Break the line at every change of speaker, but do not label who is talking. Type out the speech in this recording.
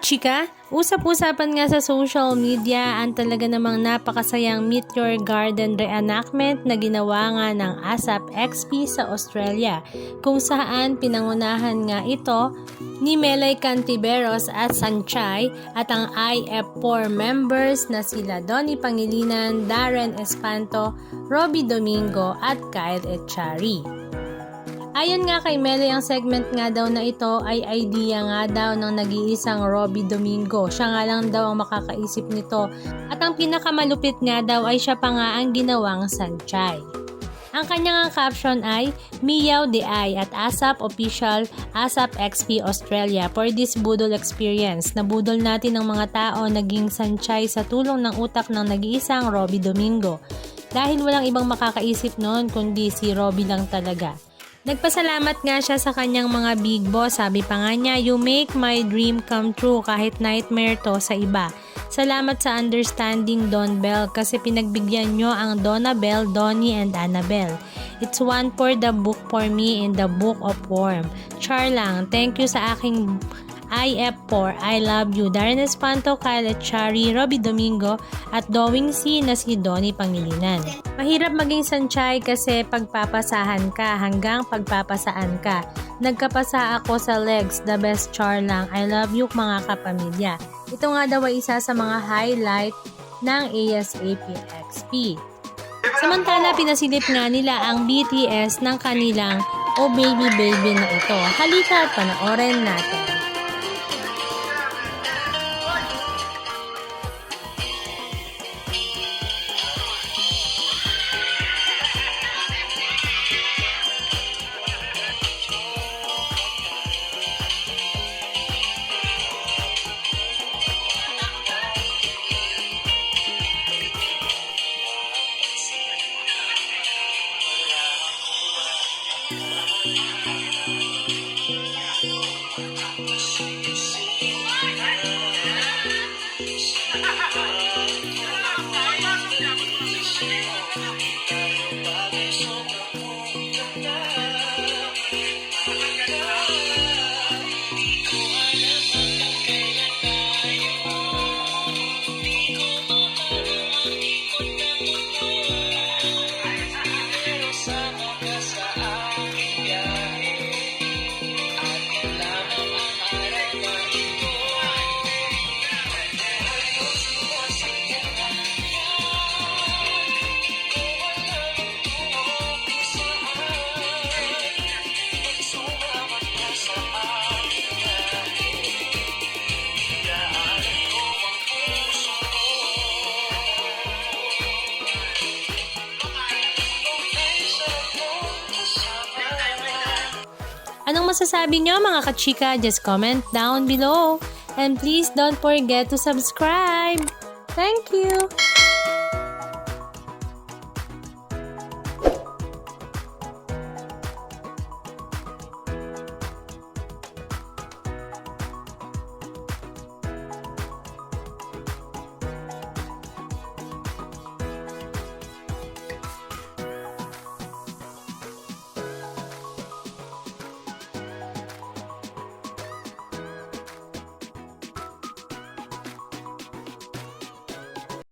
kachika, usap-usapan nga sa social media ang talaga namang napakasayang Meet Your Garden reenactment na ginawa nga ng ASAP XP sa Australia, kung saan pinangunahan nga ito ni Melay Cantiveros at Sanchay at ang IF4 members na sila Donnie Pangilinan, Darren Espanto, Robbie Domingo at Kyle Echari. Ayon nga kay Melay, ang segment nga daw na ito ay idea nga daw ng nag-iisang Robbie Domingo. Siya nga lang daw ang makakaisip nito at ang pinakamalupit nga daw ay siya pa nga ang ginawang Sanchay. Ang kanyang caption ay Meow the Eye at ASAP Official ASAP XP Australia for this budol experience. Nabudol natin ng mga tao naging Sanchay sa tulong ng utak ng nag-iisang Robbie Domingo. Dahil walang ibang makakaisip noon kundi si Robbie lang talaga. Nagpasalamat nga siya sa kanyang mga big boss. Sabi pa nga niya, "You make my dream come true kahit nightmare to sa iba. Salamat sa understanding, Don Bell, kasi pinagbigyan nyo ang Donabel, Donnie, and Annabel. It's one for the book for me in the book of worm. Char lang, thank you sa aking IF4, I love you, Darren Espanto, Kyle Echari, Robbie Domingo, at Dowing C na si Donnie Pangilinan." Mahirap maging Sanchay kasi pagpapasahan ka hanggang pagpapasaan ka. Nagkapasa ako sa legs, the best char lang, I love you mga kapamilya. Ito nga daw ay isa sa mga highlight ng ASAP XP. Samantala, pinasilip nga nila ang BTS ng kanilang Oh Baby Baby na ito. Halika at panoorin natin. Anong masasabi nyo mga kachika? Just comment down below. And please don't forget to subscribe. Thank you!